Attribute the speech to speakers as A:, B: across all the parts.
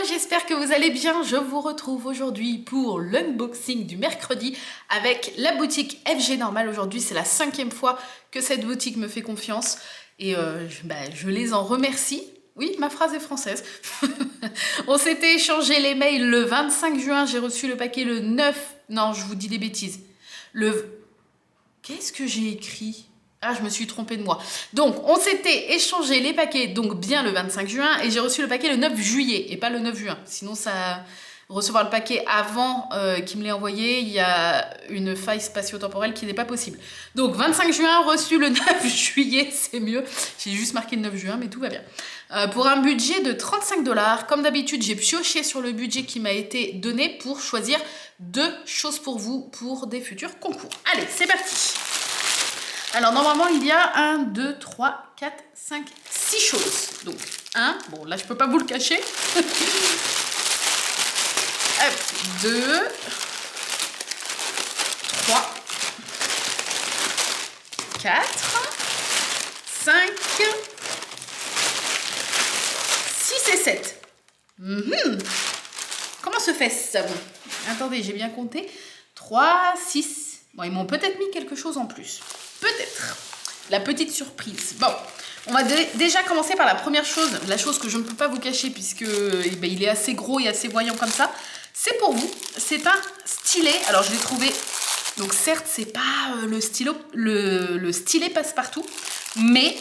A: j'espère que vous allez bien. Je vous retrouve aujourd'hui pour l'unboxing du mercredi avec la boutique FG Normal. Aujourd'hui, c'est la 5e fois que cette boutique me fait confiance et je les en remercie. Oui, ma phrase est française. On s'était échangé les mails le 25 juin. J'ai reçu le paquet le 9... Non, je vous dis des bêtises. Qu'est-ce que j'ai écrit ? Ah, je me suis trompée de moi. Donc, on s'était échangé les paquets, donc bien le 25 juin, et j'ai reçu le paquet le 9 juillet, et pas le 9 juin. Sinon, recevoir le paquet avant qu'il me l'ait envoyé, il y a une faille spatio-temporelle qui n'est pas possible. Donc, 25 juin, reçu le 9 juillet, c'est mieux. J'ai juste marqué le 9 juin, mais tout va bien. Pour un budget de 35 $, comme d'habitude, j'ai pioché sur le budget qui m'a été donné pour choisir 2 choses pour vous pour des futurs concours. Allez, c'est parti. Alors, normalement, il y a 1, 2, 3, 4, 5, 6 choses. Donc, 1. Bon, là, je peux pas vous le cacher. Hop, 2, 3, 4, 5, 6 et 7. Comment se fait ça? Attendez, j'ai bien compté. 3, 6. Bon, ils m'ont peut-être mis quelque chose en plus. Peut-être. La petite surprise. Bon, on va déjà commencer par la première chose. La chose que je ne peux pas vous cacher puisque il est assez gros et assez voyant comme ça. C'est pour vous. C'est un stylet. Alors, je l'ai trouvé... Donc, certes, c'est pas le stylet passe-partout. Mais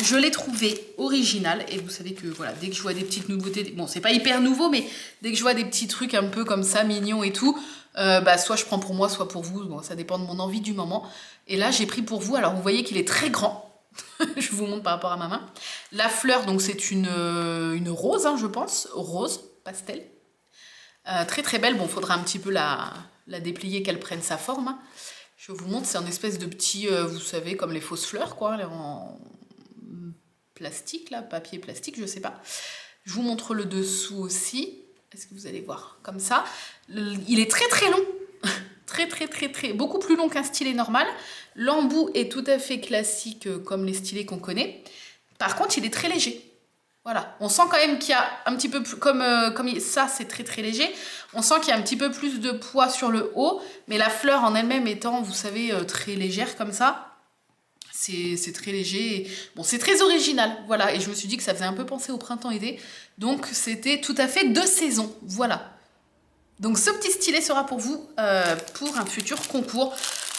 A: je l'ai trouvé original. Et vous savez que, voilà, dès que je vois des petites nouveautés... Bon, c'est pas hyper nouveau, mais dès que je vois des petits trucs un peu comme ça, mignons et tout... soit je prends pour moi, soit pour vous. Bon, ça dépend de mon envie du moment. Et là, j'ai pris pour vous. Alors, vous voyez qu'il est très grand. Je vous montre par rapport à ma main. La fleur, donc, c'est une rose, hein, je pense. Rose, pastel. Très, très belle. Bon, il faudra un petit peu la déplier, qu'elle prenne sa forme. Hein. Je vous montre. C'est un espèce de petit, vous savez, comme les fausses fleurs, quoi. En plastique, là. Papier plastique, je sais pas. Je vous montre le dessous aussi. Est-ce que vous allez voir comme ça? Il est très très long, très, beaucoup plus long qu'un stylet normal. L'embout est tout à fait classique comme les stylets qu'on connaît. Par contre, il est très léger. Voilà, on sent quand même qu'il y a un petit peu plus, comme ça c'est très très léger, on sent qu'il y a un petit peu plus de poids sur le haut, mais la fleur en elle-même étant, vous savez, très légère comme ça, c'est très léger. Bon, c'est très original, voilà. Et je me suis dit que ça faisait un peu penser au printemps-été. Donc, c'était tout à fait de saison, voilà. Donc, ce petit stylet sera pour vous pour un futur concours.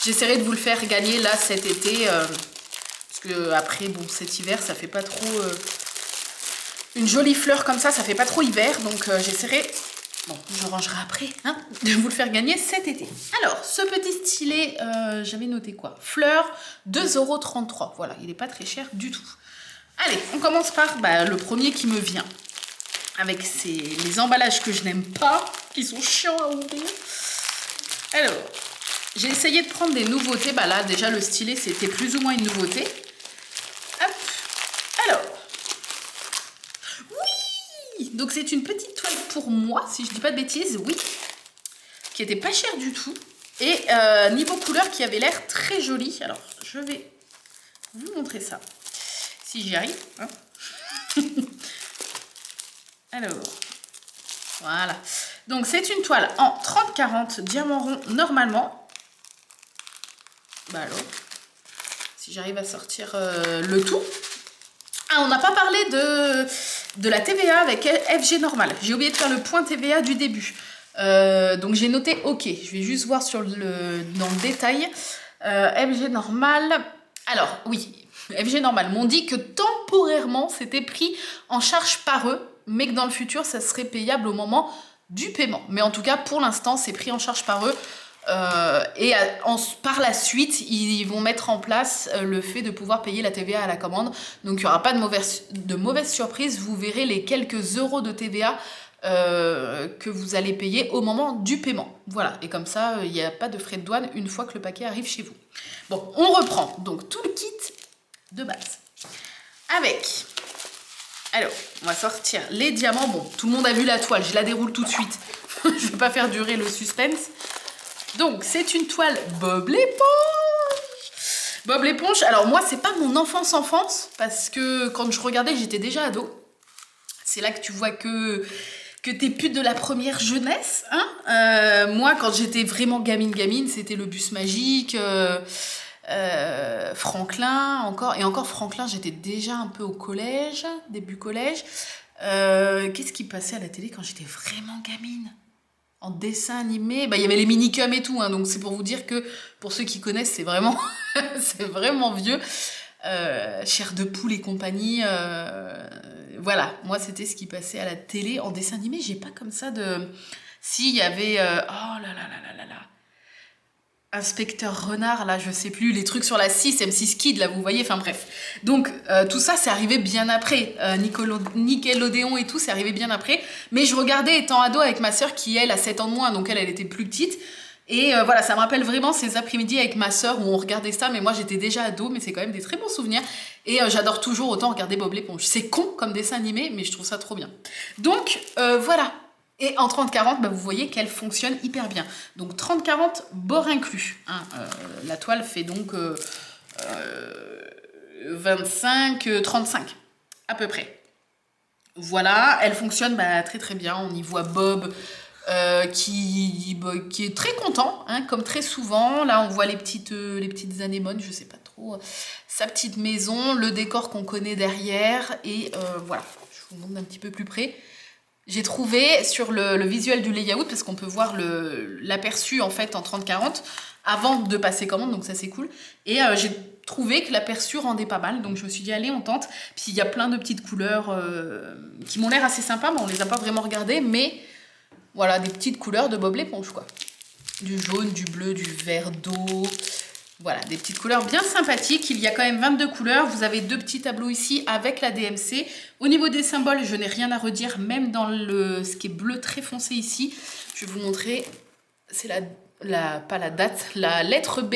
A: J'essaierai de vous le faire gagner, là, cet été. Parce que après, bon, cet hiver, ça fait pas trop... une jolie fleur comme ça fait pas trop hiver. Donc, j'essaierai... Bon, je rangerai après, hein, de vous le faire gagner cet été. Alors, ce petit stylet, j'avais noté quoi? Fleur, 2,33 €. Voilà, il n'est pas très cher du tout. Allez, on commence par le premier qui me vient. Avec les emballages que je n'aime pas, qui sont chiants à ouvrir. Alors, j'ai essayé de prendre des nouveautés. Là, déjà, le stylet, c'était plus ou moins une nouveauté. Hop. Alors. Oui! Donc, c'est une petite toile pour moi, si je dis pas de bêtises, oui, qui était pas cher du tout et niveau couleur qui avait l'air très joli. Alors je vais vous montrer ça si j'y arrive, hein. Alors voilà, donc c'est une toile en 30-40 diamant rond normalement. Alors si j'arrive à sortir le tout. Ah, on n'a pas parlé de la TVA avec FG Normal. J'ai oublié de faire le point TVA du début. Donc j'ai noté OK. Je vais juste voir dans le détail. FG Normal. Alors oui, FG Normal m'ont dit que temporairement c'était pris en charge par eux, mais que dans le futur ça serait payable au moment du paiement. Mais en tout cas pour l'instant c'est pris en charge par eux. Par la suite, ils vont mettre en place le fait de pouvoir payer la TVA à la commande. Donc, il n'y aura pas de mauvaise surprise. Vous verrez les quelques euros de TVA que vous allez payer au moment du paiement. Voilà, et comme ça, il n'y a pas de frais de douane une fois que le paquet arrive chez vous. Bon, on reprend. Donc, tout le kit de base. Avec... Alors, on va sortir les diamants. Bon, tout le monde a vu la toile. Je la déroule tout de suite. Je ne vais pas faire durer le suspense. Donc, c'est une toile Bob l'éponge. Bob l'éponge, alors moi, c'est pas mon enfance, parce que quand je regardais, j'étais déjà ado. C'est là que tu vois que que t'es plus de la première jeunesse, hein. Moi, quand j'étais vraiment gamine, c'était le bus magique, Franklin, encore Franklin, j'étais déjà un peu au collège, début collège. Qu'est-ce qui passait à la télé quand j'étais vraiment gamine? En dessin animé, bah, il y avait les minicums et tout, hein, donc c'est pour vous dire que, pour ceux qui connaissent, c'est vraiment, c'est vraiment vieux. Chair de poule et compagnie, voilà, moi c'était ce qui passait à la télé en dessin animé. J'ai pas comme ça de... Si, il y avait... oh là là là là là là, Inspecteur Renard, là, je sais plus, les trucs sur la 6, M6 Kid, là, vous voyez, enfin bref. Donc, tout ça, c'est arrivé bien après. Nickelodeon et tout, c'est arrivé bien après. Mais je regardais étant ado avec ma sœur qui, elle, a 7 ans de moins, donc elle était plus petite. Et voilà, ça me rappelle vraiment ces après-midi avec ma sœur où on regardait ça, mais moi j'étais déjà ado, mais c'est quand même des très bons souvenirs. Et j'adore toujours autant regarder Bob l'éponge. C'est con comme dessin animé, mais je trouve ça trop bien. Donc, voilà. Et en 30-40, bah, vous voyez qu'elle fonctionne hyper bien. Donc 30-40, bord inclus. Hein. La toile fait donc 25-35 à peu près. Voilà, elle fonctionne bah, très très bien. On y voit Bob qui est très content, hein, comme très souvent. Là, on voit les petites anémones, je sais pas trop. Sa petite maison, le décor qu'on connaît derrière. Et voilà, je vous montre d'un petit peu plus près. J'ai trouvé sur le visuel du layout, parce qu'on peut voir l'aperçu en fait en 30-40 avant de passer commande, donc ça c'est cool. Et j'ai trouvé que l'aperçu rendait pas mal, donc je me suis dit allez on tente. Puis il y a plein de petites couleurs qui m'ont l'air assez sympas, mais on les a pas vraiment regardées, mais voilà, des petites couleurs de Bob l'éponge quoi. Du jaune, du bleu, du vert d'eau. Voilà, des petites couleurs bien sympathiques. Il y a quand même 22 couleurs. Vous avez 2 petits tableaux ici avec la DMC. Au niveau des symboles, je n'ai rien à redire, même dans ce qui est bleu très foncé ici. Je vais vous montrer. C'est pas la date, la lettre B.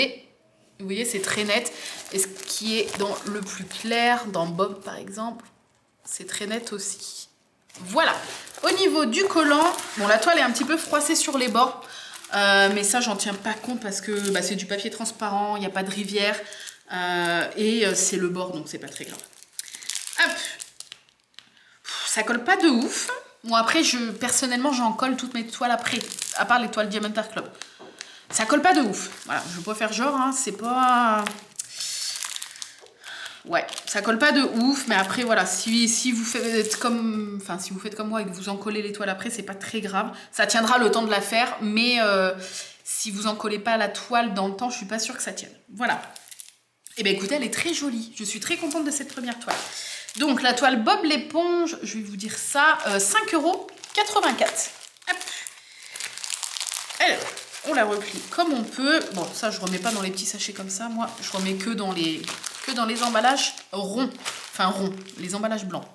A: Vous voyez, c'est très net. Et ce qui est dans le plus clair, dans Bob par exemple, c'est très net aussi. Voilà. Au niveau du collant, bon, la toile est un petit peu froissée sur les bords. Mais ça, j'en tiens pas compte parce que bah, c'est du papier transparent, il n'y a pas de rivière et c'est le bord, donc c'est pas très grave. Hop. Ça colle pas de ouf. Bon, après, personnellement, j'en colle toutes mes toiles après, à part les toiles Diamond Art Club. Ça colle pas de ouf. Voilà, je peux faire genre, hein, c'est pas... Ouais, ça colle pas de ouf, mais après voilà, si vous faites comme moi et que vous en collez les toiles après, c'est pas très grave. Ça tiendra le temps de la faire, mais si vous en collez pas la toile dans le temps, je suis pas sûre que ça tienne. Voilà. Et bien écoutez, elle est très jolie. Je suis très contente de cette première toile. Donc la toile Bob l'éponge, je vais vous dire ça, 5,84 €. Hop. Alors, on la replie comme on peut. Bon, ça je remets pas dans les petits sachets comme ça, moi je remets que dans les emballages ronds. Enfin ronds, les emballages blancs.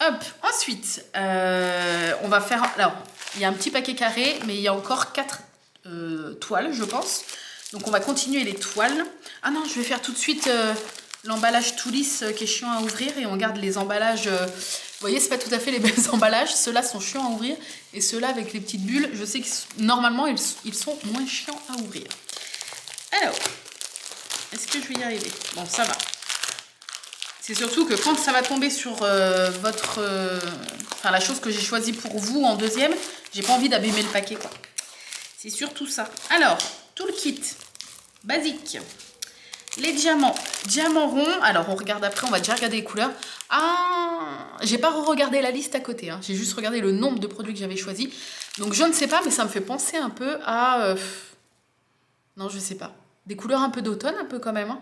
A: Hop, ensuite, on va faire... Alors, il y a un petit paquet carré, mais il y a encore 4 toiles, je pense. Donc on va continuer les toiles. Ah non, je vais faire tout de suite l'emballage tout lisse qui est chiant à ouvrir. Et on garde les emballages... vous voyez, c'est pas tout à fait les mêmes emballages. Ceux-là sont chiants à ouvrir. Et ceux-là avec les petites bulles, je sais que normalement, ils sont moins chiants à ouvrir. Alors... Est-ce que je vais y arriver? Bon, ça va. C'est surtout que quand ça va tomber sur enfin, la chose que j'ai choisie pour vous en deuxième, j'ai pas envie d'abîmer le paquet, quoi. C'est surtout ça. Alors, tout le kit basique. Les diamants. Diamants ronds. Alors, on regarde après, on va déjà regarder les couleurs. Ah, j'ai pas regardé la liste à côté. Hein. J'ai juste regardé le nombre de produits que j'avais choisis. Donc, je ne sais pas, mais ça me fait penser un peu à... Non, je sais pas. Des couleurs un peu d'automne, un peu quand même. Hein.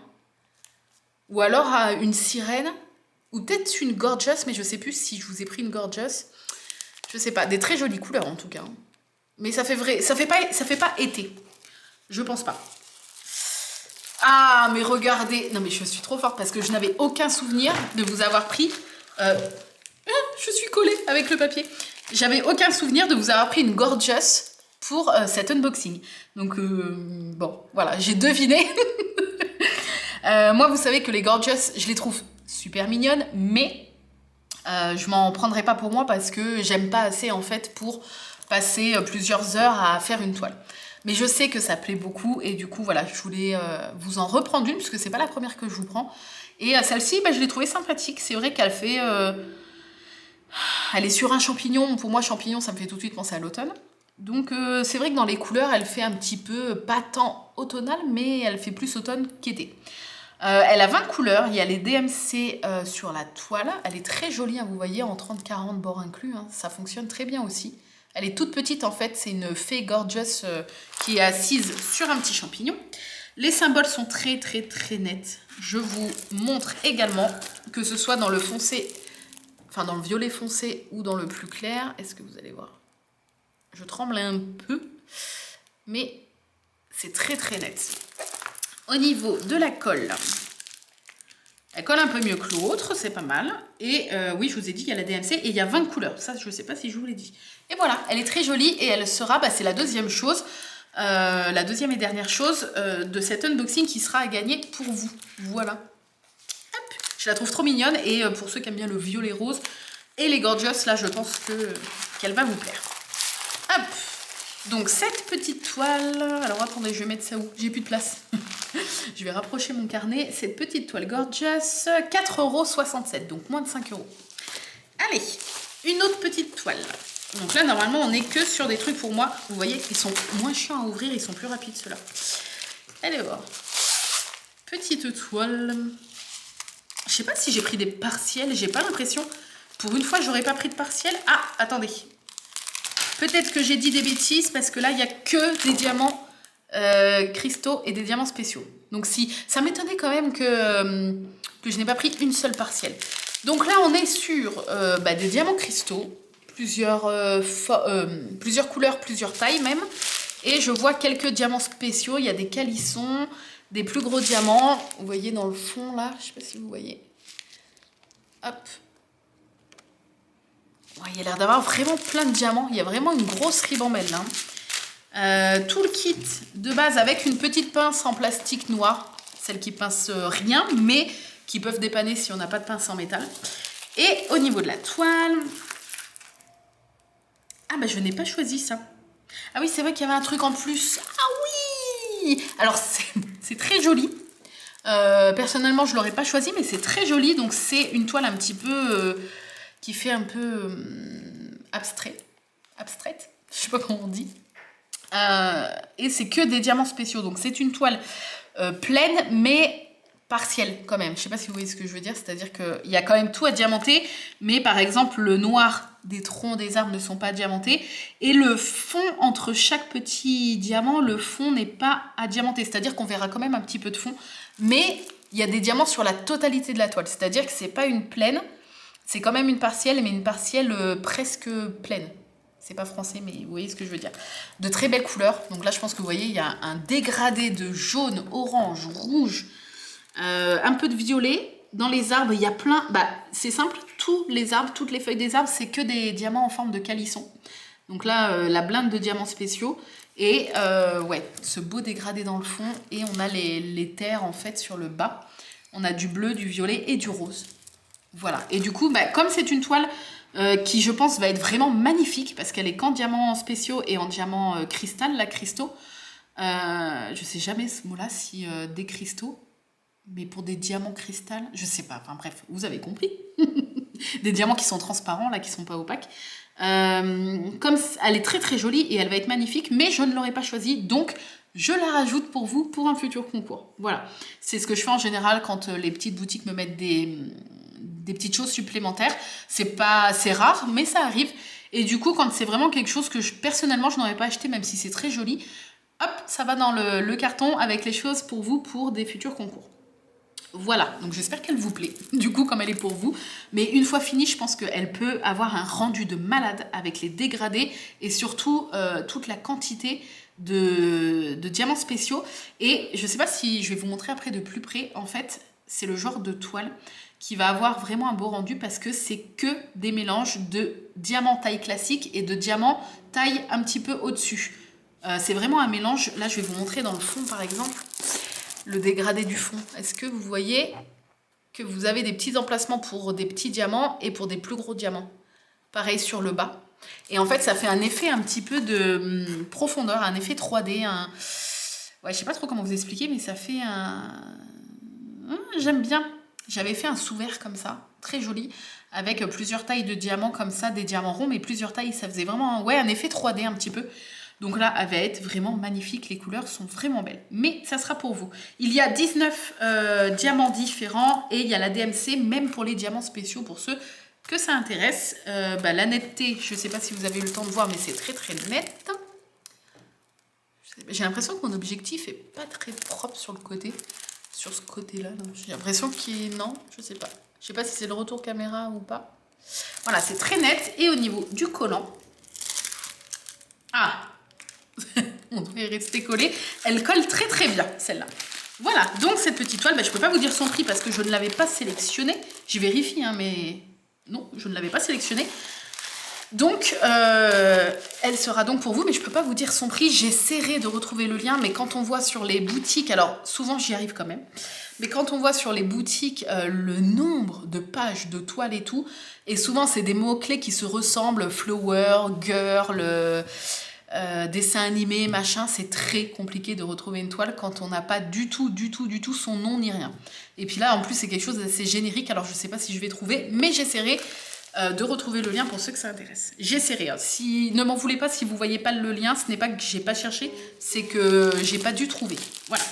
A: Ou alors à une sirène. Ou peut-être une gorgeous, mais je sais plus si je vous ai pris une gorgeous. Je sais pas. Des très jolies couleurs en tout cas. Hein. Mais ça fait pas été. Je pense pas. Ah, mais regardez. Non, mais je suis trop forte parce que je n'avais aucun souvenir de vous avoir pris... je suis collée avec le papier. J'avais aucun souvenir de vous avoir pris une gorgeous pour cet unboxing. Donc, bon, voilà, j'ai deviné. Moi, vous savez que les gorgeous, je les trouve super mignonnes, mais je m'en prendrai pas pour moi parce que j'aime pas assez, en fait, pour passer plusieurs heures à faire une toile. Mais je sais que ça plaît beaucoup et du coup, voilà, je voulais vous en reprendre une puisque c'est pas la première que je vous prends. Et celle-ci, bah, je l'ai trouvée sympathique. C'est vrai qu'elle fait... Elle est sur un champignon. Pour moi, champignon, ça me fait tout de suite penser à l'automne. Donc c'est vrai que dans les couleurs, elle fait un petit peu, pas tant automnale, mais elle fait plus automne qu'été. Elle a 20 couleurs, il y a les DMC sur la toile. Elle est très jolie, hein, vous voyez, en 30-40 bords inclus. Hein, ça fonctionne très bien aussi. Elle est toute petite en fait, c'est une fée gorgeous qui est assise sur un petit champignon. Les symboles sont très très très nets. Je vous montre également, que ce soit dans le foncé, enfin dans le violet foncé ou dans le plus clair. Est-ce que vous allez voir ? Je tremble un peu, mais c'est très très net. Au niveau de la colle, elle colle un peu mieux que l'autre, c'est pas mal. Et oui, je vous ai dit, il y a la DMC et il y a 20 couleurs. Ça, je ne sais pas si je vous l'ai dit. Et voilà, elle est très jolie et elle sera, c'est la deuxième chose, la deuxième et dernière chose de cet unboxing qui sera à gagner pour vous. Voilà. Hop, je la trouve trop mignonne et pour ceux qui aiment bien le violet rose et les gorgeous, là, je pense qu'elle va vous plaire. Hop, donc cette petite toile, alors attendez, je vais mettre ça où? J'ai plus de place. Je vais rapprocher mon carnet. Cette petite toile gorgeous, 4,67 €, donc moins de 5 €. Allez, une autre petite toile. Donc là, normalement, on n'est que sur des trucs pour moi. Vous voyez, ils sont moins chiants à ouvrir, ils sont plus rapides ceux-là. Allez voir. Petite toile. Je sais pas si j'ai pris des partiels, j'ai pas l'impression. Pour une fois, j'aurais pas pris de partiels. Ah, attendez. Peut-être que j'ai dit des bêtises parce que là, il n'y a que des diamants cristaux et des diamants spéciaux. Donc si, ça m'étonnait quand même que je n'ai pas pris une seule partielle. Donc là, on est sur des diamants cristaux, plusieurs couleurs, plusieurs tailles même. Et je vois quelques diamants spéciaux. Il y a des calissons, des plus gros diamants. Vous voyez dans le fond là, je ne sais pas si vous voyez. Hop. Ouais, il y a l'air d'avoir vraiment plein de diamants. Il y a vraiment une grosse ribambelle là. Tout le kit de base avec une petite pince en plastique noir. Celle qui pince rien, mais qui peuvent dépanner si on n'a pas de pince en métal. Et au niveau de la toile... Ah bah je n'ai pas choisi ça. Ah oui, c'est vrai qu'il y avait un truc en plus. Ah oui! Alors c'est très joli. Personnellement, je ne l'aurais pas choisi, mais c'est très joli. Donc c'est une toile un petit peu... qui fait un peu abstraite, je sais pas comment on dit. Et c'est que des diamants spéciaux, donc c'est une toile pleine mais partielle quand même. Je sais pas si vous voyez ce que je veux dire, c'est-à-dire qu'il y a quand même tout à diamanter, mais par exemple le noir des troncs des arbres ne sont pas diamantés et le fond entre chaque petit diamant, le fond n'est pas à diamanter, c'est-à-dire qu'on verra quand même un petit peu de fond, mais il y a des diamants sur la totalité de la toile, c'est-à-dire que c'est pas une pleine. C'est quand même une partielle, mais une partielle presque pleine. C'est pas français, mais vous voyez ce que je veux dire. De très belles couleurs. Donc là, je pense que vous voyez, il y a un dégradé de jaune, orange, rouge, un peu de violet. Dans les arbres, il y a plein... c'est simple, tous les arbres, toutes les feuilles des arbres, c'est que des diamants en forme de calisson. Donc là, la blinde de diamants spéciaux. Et ce beau dégradé dans le fond. Et on a les terres, en fait, sur le bas. On a du bleu, du violet et du rose. Voilà, et du coup, comme c'est une toile qui, je pense, va être vraiment magnifique, parce qu'elle est qu'en diamants spéciaux et en diamants cristal, la cristaux, je sais jamais ce mot-là, si des cristaux, mais pour des diamants cristal, je sais pas, enfin bref, vous avez compris. Des diamants qui sont transparents, là, qui sont pas opaques. Comme elle est très très jolie et elle va être magnifique, mais je ne l'aurais pas choisie, donc... je la rajoute pour vous pour un futur concours. Voilà, c'est ce que je fais en général quand les petites boutiques me mettent des petites choses supplémentaires. C'est rare, mais ça arrive. Et du coup, quand c'est vraiment quelque chose que personnellement, je n'aurais pas acheté, même si c'est très joli, hop, ça va dans le carton avec les choses pour vous pour des futurs concours. Voilà, donc j'espère qu'elle vous plaît, du coup, comme elle est pour vous. Mais une fois finie, je pense qu'elle peut avoir un rendu de malade avec les dégradés et surtout toute la quantité de diamants spéciaux. Et je sais pas si je vais vous montrer après de plus près. En fait, c'est le genre de toile qui va avoir vraiment un beau rendu parce que c'est que des mélanges de diamants taille classique et de diamants taille un petit peu au-dessus. C'est vraiment un mélange. Là, je vais vous montrer dans le fond, par exemple, le dégradé du fond. Est-ce que vous voyez que vous avez des petits emplacements pour des petits diamants et pour des plus gros diamants? Pareil sur le bas. Et en fait, ça fait un effet un petit peu de profondeur, un effet 3D. Ouais, je sais pas trop comment vous expliquer, mais ça fait un... J'aime bien. J'avais fait un sous-vert comme ça, très joli, avec plusieurs tailles de diamants comme ça, des diamants ronds, mais plusieurs tailles, ça faisait vraiment ouais, un effet 3D un petit peu. Donc là, elle va être vraiment magnifique, les couleurs sont vraiment belles. Mais ça sera pour vous. Il y a 19 diamants différents et il y a la DMC, même pour les diamants spéciaux, pour ceux que ça intéresse. La netteté, je ne sais pas si vous avez eu le temps de voir, mais c'est très très net. J'ai l'impression que mon objectif est pas très propre sur le côté. Sur ce côté-là, j'ai l'impression qu'il... Non, je sais pas. Je sais pas si c'est le retour caméra ou pas. Voilà, c'est très net. Et au niveau du collant... Ah on devrait rester collé. Elle colle très très bien, celle-là. Voilà, donc cette petite toile, je peux pas vous dire son prix parce que je ne l'avais pas sélectionnée. J'y vérifie, hein, mais... Non, je ne l'avais pas sélectionnée. Donc, elle sera donc pour vous, mais je ne peux pas vous dire son prix. J'essaierai de retrouver le lien, mais quand on voit sur les boutiques, alors souvent j'y arrive quand même, mais quand on voit sur les boutiques le nombre de pages de toiles et tout, et souvent c'est des mots-clés qui se ressemblent, flower, girl, dessin animé, machin, c'est très compliqué de retrouver une toile quand on n'a pas du tout son nom ni rien. Et puis là, en plus, c'est quelque chose d'assez générique, alors je ne sais pas si je vais trouver, mais j'essaierai de retrouver le lien pour ceux que ça intéresse. J'essaierai. Si, ne m'en voulez pas si vous ne voyez pas le lien, ce n'est pas que j'ai pas cherché, c'est que j'ai pas dû trouver. Voilà.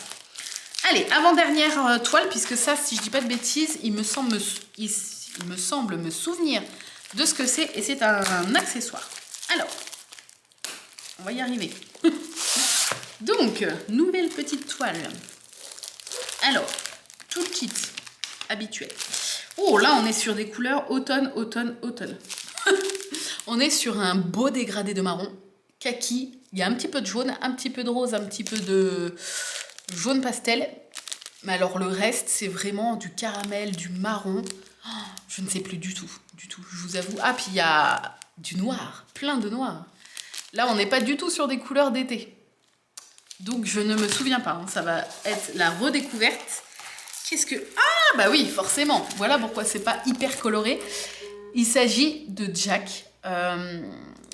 A: Allez, avant-dernière toile, puisque ça, si je dis pas de bêtises, il me semble me souvenir de ce que c'est, et c'est un accessoire. Alors, on va y arriver. Donc, nouvelle petite toile. Alors, tout le kit habituel. Oh, là, on est sur des couleurs automne. On est sur un beau dégradé de marron, kaki. Il y a un petit peu de jaune, un petit peu de rose, un petit peu de jaune pastel. Mais alors, le reste, c'est vraiment du caramel, du marron. Oh, je ne sais plus du tout, je vous avoue. Ah, puis il y a du noir, plein de noir. Là, on n'est pas du tout sur des couleurs d'été. Donc, je ne me souviens pas. Hein. Ça va être la redécouverte. Qu'est-ce que... Ah, bah oui, forcément. Voilà pourquoi c'est pas hyper coloré. Il s'agit de Jack.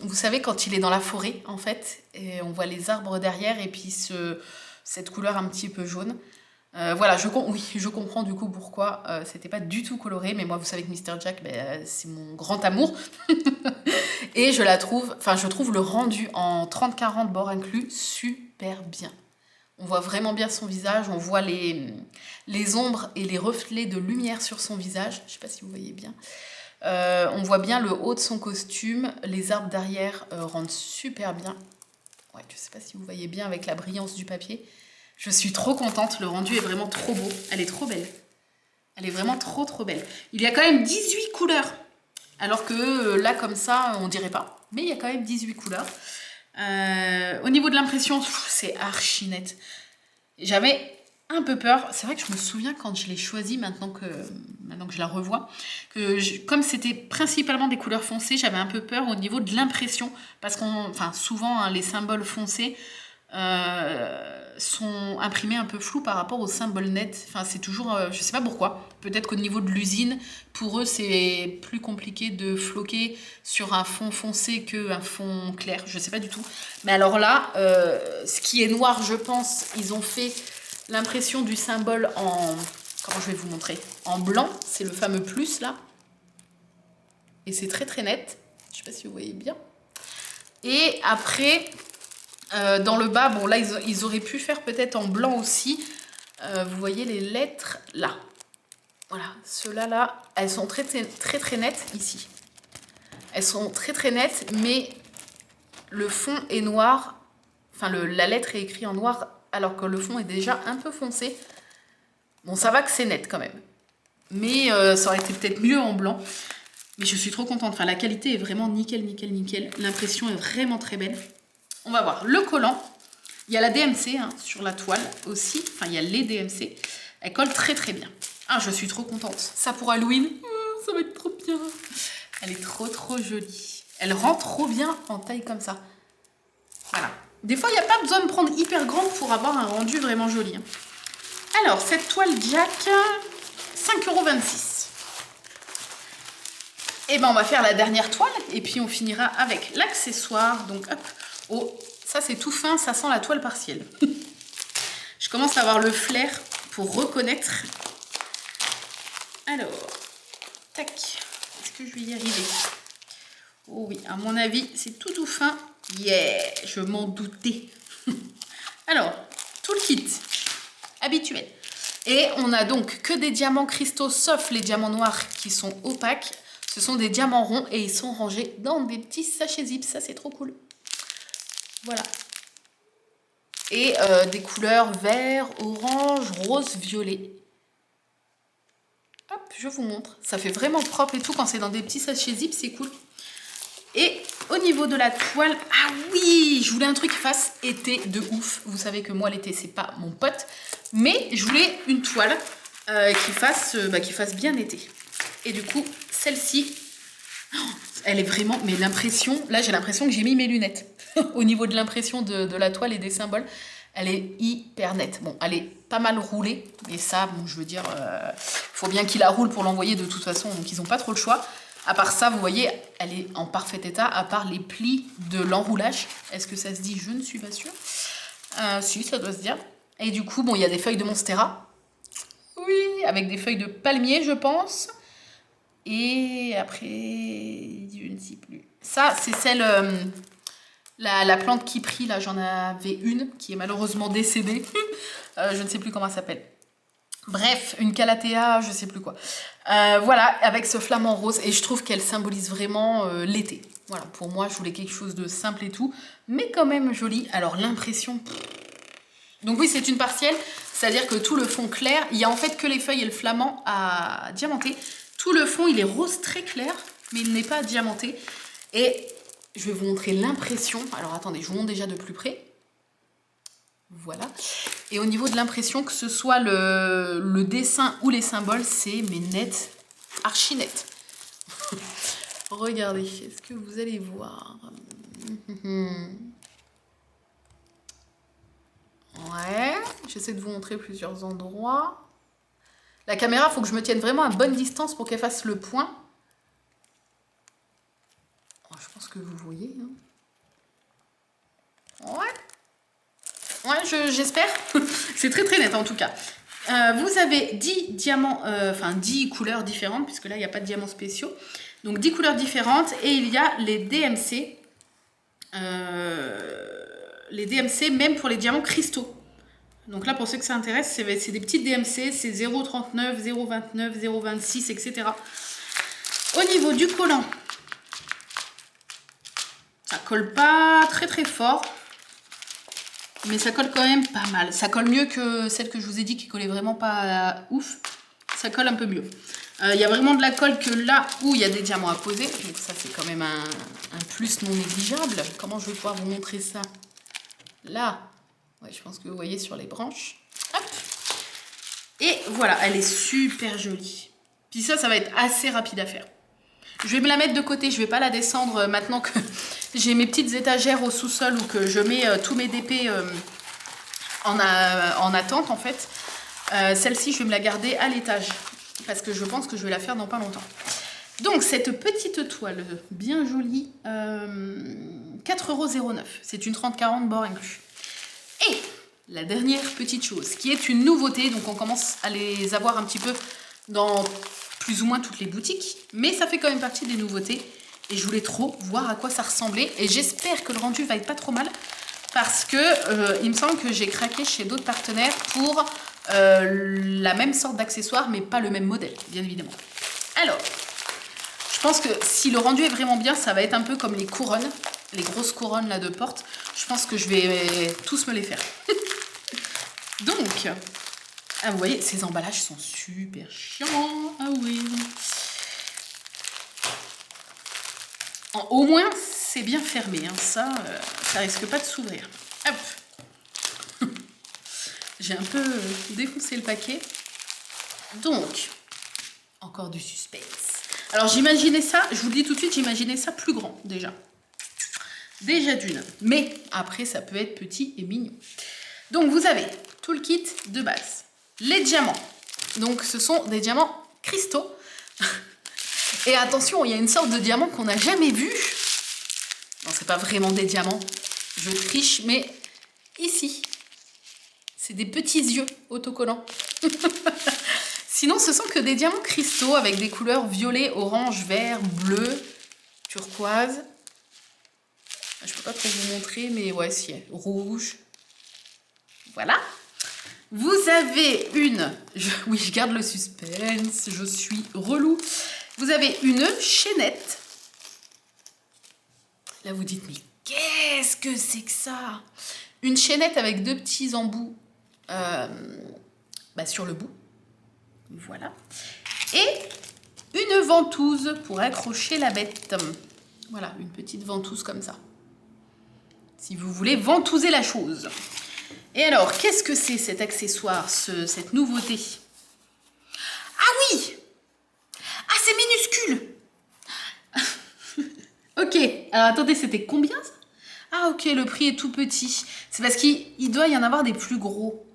A: Vous savez, quand il est dans la forêt, en fait, et on voit les arbres derrière et puis cette couleur un petit peu jaune. Voilà, je comprends du coup pourquoi c'était pas du tout coloré, mais moi, vous savez que Mr. Jack, c'est mon grand amour. Et je trouve le rendu en 30-40 bords inclus super bien. On voit vraiment bien son visage, on voit les ombres et les reflets de lumière sur son visage. Je ne sais pas si vous voyez bien. On voit bien le haut de son costume. Les arbres derrière rendent super bien. Ouais, je ne sais pas si vous voyez bien avec la brillance du papier. Je suis trop contente, le rendu est vraiment trop beau. Elle est trop belle. Elle est vraiment trop belle. Il y a quand même 18 couleurs. Alors que là, comme ça, on dirait pas. Mais il y a quand même 18 couleurs. Au niveau de l'impression, c'est archi net. J'avais un peu peur. C'est vrai que je me souviens quand je l'ai choisie, maintenant que je la revois, comme c'était principalement des couleurs foncées, j'avais un peu peur au niveau de l'impression. Parce souvent, hein, les symboles foncés sont imprimés un peu flous par rapport aux symboles nets. Enfin, c'est toujours... je sais pas pourquoi. Peut-être qu'au niveau de l'usine, pour eux, c'est plus compliqué de floquer sur un fond foncé qu'un fond clair. Je sais pas du tout. Mais alors là, ce qui est noir, je pense, ils ont fait l'impression du symbole en... Comment je vais vous montrer? En blanc, c'est le fameux plus, là. Et c'est très net. Je sais pas si vous voyez bien. Et après... dans le bas, bon là ils auraient pu faire peut-être en blanc aussi. Vous voyez les lettres là. Voilà, ceux-là là, elles sont très nettes ici. Elles sont très nettes, mais le fond est noir. Enfin, la lettre est écrite en noir alors que le fond est déjà un peu foncé. Bon, ça va que c'est net quand même. Mais ça aurait été peut-être mieux en blanc. Mais je suis trop contente. Enfin, la qualité est vraiment nickel. L'impression est vraiment très belle. On va voir le collant. Il y a la DMC hein, sur la toile aussi. Enfin, il y a les DMC. Elle colle très bien. Ah, je suis trop contente. Ça pour Halloween, ça va être trop bien. Elle est trop jolie. Elle rend trop bien en taille comme ça. Voilà. Des fois, il n'y a pas besoin de prendre hyper grande pour avoir un rendu vraiment joli. Hein. Alors, cette toile Jack, 5,26 €. Et ben, on va faire la dernière toile. Et puis, on finira avec l'accessoire. Donc, hop. Oh, ça c'est tout fin, ça sent la toile partielle. Je commence à avoir le flair pour reconnaître Alors, tac. Est-ce que je vais y arriver? Oh oui, à mon avis, c'est tout fin. Yeah, je m'en doutais. Alors, tout le kit habituel. Et on a donc que des diamants cristaux, sauf les diamants noirs qui sont opaques. Ce sont des diamants ronds et ils sont rangés dans des petits sachets zip. Ça, c'est trop cool. Voilà. Et des couleurs vert, orange, rose, violet. Hop, je vous montre. Ça fait vraiment propre et tout quand c'est dans des petits sachets zip, c'est cool. Et au niveau de la toile, ah oui, je voulais un truc qui fasse été de ouf. Vous savez que moi, l'été, c'est pas mon pote. Mais je voulais une toile qui fasse bien été. Et du coup, celle-ci, elle est vraiment... Mais l'impression, là, j'ai l'impression que j'ai mis mes lunettes. Au niveau de l'impression de la toile et des symboles, elle est hyper nette. Bon, elle est pas mal roulée. Mais ça, bon, je veux dire, faut bien qu'ils la roulent pour l'envoyer de toute façon. Donc, ils n'ont pas trop le choix. À part ça, vous voyez, elle est en parfait état, à part les plis de l'enroulage. Est-ce que ça se dit? Je ne suis pas sûre. Si, ça doit se dire. Et du coup, bon, il y a des feuilles de Monstera. Oui, avec des feuilles de palmier, je pense. Et après, je ne sais plus. Ça, c'est celle... la plante qui prie, là, j'en avais une qui est malheureusement décédée. Je ne sais plus comment elle s'appelle. Bref, une calathea, je sais plus quoi. Voilà, avec ce flamant rose. Et je trouve qu'elle symbolise vraiment l'été. Voilà, pour moi, je voulais quelque chose de simple et tout. Mais quand même joli. Alors, l'impression... Donc oui, c'est une partielle. C'est-à-dire que tout le fond clair, il n'y a en fait que les feuilles et le flamant à diamanter. Tout le fond, il est rose très clair, mais il n'est pas diamanté. Et je vais vous montrer l'impression. Alors, attendez, je vous montre déjà de plus près. Voilà. Et au niveau de l'impression, que ce soit le dessin ou les symboles, c'est mais net, archi net. Regardez, est-ce que vous allez voir? Ouais, j'essaie de vous montrer plusieurs endroits. La caméra, il faut que je me tienne vraiment à bonne distance pour qu'elle fasse le point. Oh, je pense que vous voyez. Hein. Ouais. Ouais, j'espère. C'est très très net en tout cas. Vous avez 10 diamants, 10 couleurs différentes, puisque là il n'y a pas de diamants spéciaux. Donc 10 couleurs différentes et il y a les DMC. Les DMC même pour les diamants cristaux. Donc là pour ceux que ça intéresse, c'est des petites DMC, c'est 0,39, 0,29, 0,26, etc. Au niveau du collant, ça colle pas très très fort. Mais ça colle quand même pas mal. Ça colle mieux que celle que je vous ai dit qui collait vraiment pas ouf. Ça colle un peu mieux. Il y a vraiment de la colle que là où il y a des diamants à poser. Donc ça, c'est quand même un plus non négligeable. Comment je vais pouvoir vous montrer ça? Là. Ouais, je pense que vous voyez sur les branches. Hop. Et voilà, elle est super jolie. Puis ça va être assez rapide à faire. Je vais me la mettre de côté. Je vais pas la descendre maintenant que... J'ai mes petites étagères au sous-sol où que je mets tous mes DP en attente en fait. Celle-ci, je vais me la garder à l'étage parce que je pense que je vais la faire dans pas longtemps. Donc, cette petite toile bien jolie, 4,09 €. C'est une 30-40 bord inclus. Et la dernière petite chose qui est une nouveauté, donc on commence à les avoir un petit peu dans plus ou moins toutes les boutiques, mais ça fait quand même partie des nouveautés. Et je voulais trop voir à quoi ça ressemblait. Et j'espère que le rendu va être pas trop mal. Parce que il me semble que j'ai craqué chez d'autres partenaires pour la même sorte d'accessoire, mais pas le même modèle, bien évidemment. Alors, je pense que si le rendu est vraiment bien, ça va être un peu comme les couronnes. Les grosses couronnes là de porte. Je pense que je vais tous me les faire. Donc, ah, vous voyez, ces emballages sont super chiants. Ah oui. Au moins, c'est bien fermé. Hein. Ça risque pas de s'ouvrir. Hop. J'ai un peu défoncé le paquet. Donc, encore du suspense. Alors, j'imaginais ça, je vous le dis tout de suite, j'imaginais ça plus grand, déjà. Déjà d'une. Mais, après, ça peut être petit et mignon. Donc, vous avez tout le kit de base. Les diamants. Donc, ce sont des diamants cristaux. Et attention, il y a une sorte de diamant qu'on n'a jamais vu. Non, c'est pas vraiment des diamants. Je triche, mais ici, c'est des petits yeux autocollants. Sinon, ce sont que des diamants cristaux avec des couleurs violet, orange, vert, bleu, turquoise. Je peux pas trop vous montrer, mais ouais, si, rouge. Voilà. Vous avez oui, je garde le suspense, je suis relou. Vous avez une chaînette. Là, vous dites, mais qu'est-ce que c'est que ça? Une chaînette avec 2 petits embouts sur le bout. Voilà. Et une ventouse pour accrocher la bête. Voilà, une petite ventouse comme ça. Si vous voulez ventouser la chose. Et alors, qu'est-ce que c'est cet accessoire, cette nouveauté? Ah oui! Ah, c'est minuscule! Ok, alors attendez, c'était combien ça? Ah ok, le prix est tout petit. C'est parce qu'il doit y en avoir des plus gros.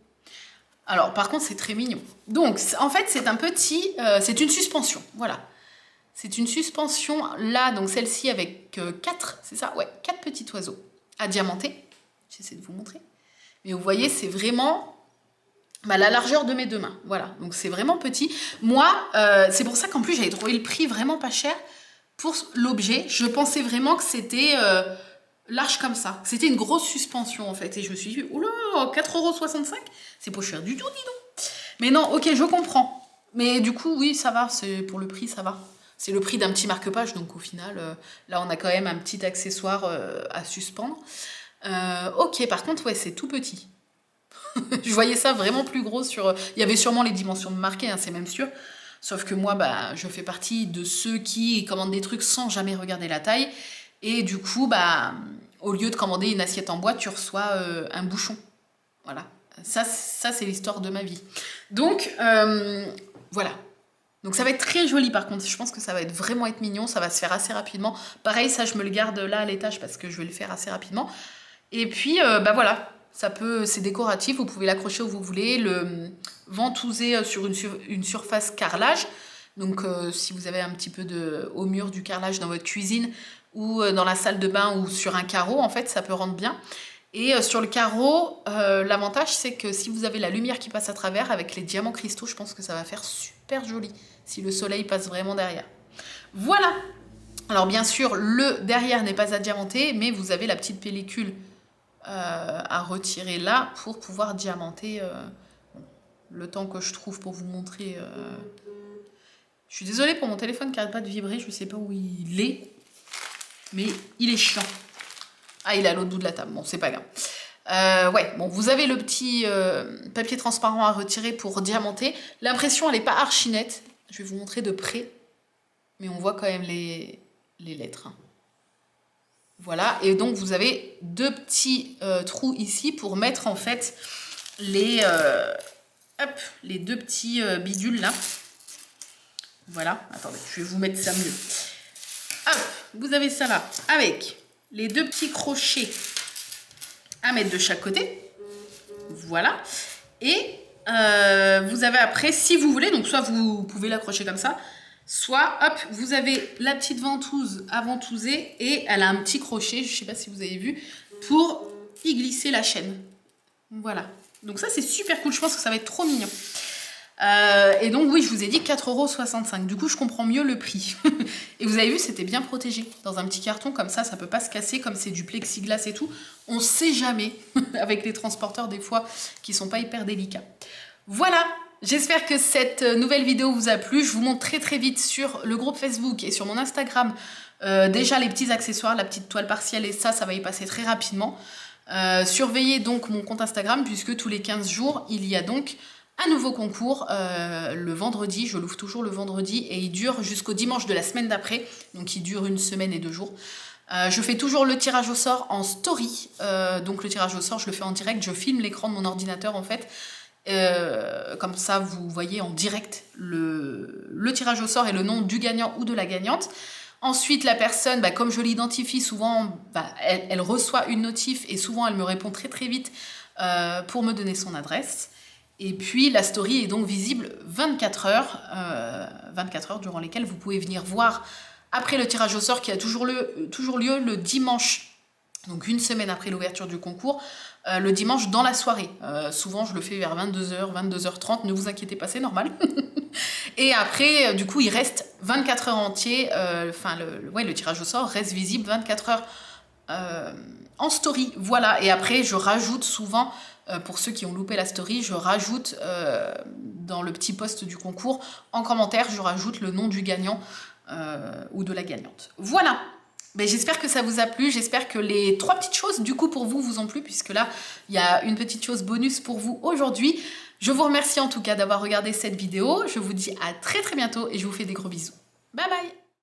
A: Alors, par contre, c'est très mignon. Donc, en fait, c'est un petit... c'est une suspension, voilà. C'est une suspension, là, donc celle-ci avec 4, c'est ça? Ouais, 4 petits oiseaux à diamanter. J'essaie de vous montrer. Mais vous voyez, c'est vraiment la largeur de mes 2 mains. Voilà, donc c'est vraiment petit. Moi, c'est pour ça qu'en plus, j'avais trouvé le prix vraiment pas cher pour l'objet. Je pensais vraiment que c'était large comme ça. C'était une grosse suspension, en fait. Et je me suis dit, oula, 4,65 €, c'est pas cher du tout, dis donc. Mais non, ok, je comprends. Mais du coup, oui, ça va. Pour le prix, ça va. C'est le prix d'un petit marque-page. Donc au final, là, on a quand même un petit accessoire à suspendre. Ok, par contre, ouais, c'est tout petit. Je voyais ça vraiment plus gros sur... Il y avait sûrement les dimensions marquées, hein, c'est même sûr. Sauf que moi, je fais partie de ceux qui commandent des trucs sans jamais regarder la taille. Et du coup, au lieu de commander une assiette en bois, tu reçois un bouchon. Voilà. Ça c'est l'histoire de ma vie. Donc, voilà. Donc ça va être très joli par contre. Je pense que ça va vraiment être mignon. Ça va se faire assez rapidement. Pareil, ça, je me le garde là à l'étage parce que je vais le faire assez rapidement. Et puis, voilà. C'est décoratif, vous pouvez l'accrocher où vous voulez, le ventouser sur une surface carrelage. Donc si vous avez un petit peu au mur du carrelage dans votre cuisine ou dans la salle de bain ou sur un carreau, en fait, ça peut rendre bien. Et sur le carreau, l'avantage, c'est que si vous avez la lumière qui passe à travers, avec les diamants cristaux, je pense que ça va faire super joli, si le soleil passe vraiment derrière. Voilà. Alors bien sûr, le derrière n'est pas à diamanter, mais vous avez la petite pellicule à retirer là pour pouvoir diamanter le temps que je trouve pour vous montrer. Je suis désolée pour mon téléphone qui n'arrête pas de vibrer, je ne sais pas où il est, mais il est chiant. Ah, il est à l'autre bout de la table, bon, c'est pas grave. Ouais, bon, vous avez le petit papier transparent à retirer pour diamanter. L'impression, elle n'est pas archi nette. Je vais vous montrer de près, mais on voit quand même les lettres. Hein. Voilà, et donc vous avez 2 petits trous ici pour mettre en fait les 2 petits bidules là. Voilà, attendez, je vais vous mettre ça mieux. Hop, vous avez ça là, avec les 2 petits crochets à mettre de chaque côté. Voilà, et vous avez après, si vous voulez, donc soit vous pouvez l'accrocher comme ça, soit, hop, vous avez la petite ventouse à ventouser et elle a un petit crochet, je ne sais pas si vous avez vu, pour y glisser la chaîne. Voilà. Donc ça, c'est super cool. Je pense que ça va être trop mignon. Et donc, oui, je vous ai dit 4,65 €. Du coup, je comprends mieux le prix. Et vous avez vu, c'était bien protégé. Dans un petit carton comme ça ne peut pas se casser, comme c'est du plexiglas et tout. On ne sait jamais, avec les transporteurs, des fois, qui ne sont pas hyper délicats. Voilà. J'espère que cette nouvelle vidéo vous a plu. Je vous montre très très vite sur le groupe Facebook et sur mon Instagram déjà les petits accessoires, la petite toile partielle et ça va y passer très rapidement. Surveillez donc mon compte Instagram puisque tous les 15 jours, il y a donc un nouveau concours le vendredi. Je l'ouvre toujours le vendredi et il dure jusqu'au dimanche de la semaine d'après. Donc il dure 1 semaine et 2 jours. Je fais toujours le tirage au sort en story. Donc le tirage au sort, je le fais en direct. Je filme l'écran de mon ordinateur en fait. Comme ça vous voyez en direct le tirage au sort et le nom du gagnant ou de la gagnante. Ensuite la personne, comme je l'identifie souvent, elle reçoit une notif et souvent elle me répond très très vite pour me donner son adresse. Et puis la story est donc visible 24 heures durant lesquelles vous pouvez venir voir après le tirage au sort qui a toujours lieu le dimanche Donc une semaine après l'ouverture du concours, le dimanche dans la soirée. Souvent je le fais vers 22h, 22h30, ne vous inquiétez pas, c'est normal. Et après, du coup, il reste 24 heures entières, le tirage au sort reste visible 24 heures en story. Voilà, et après je rajoute souvent, pour ceux qui ont loupé la story, je rajoute dans le petit post du concours, en commentaire, je rajoute le nom du gagnant ou de la gagnante. Voilà. Ben, j'espère que ça vous a plu, j'espère que les 3 petites choses du coup pour vous vous ont plu, puisque là il y a une petite chose bonus pour vous aujourd'hui. Je vous remercie en tout cas d'avoir regardé cette vidéo, je vous dis à très bientôt et je vous fais des gros bisous. Bye bye.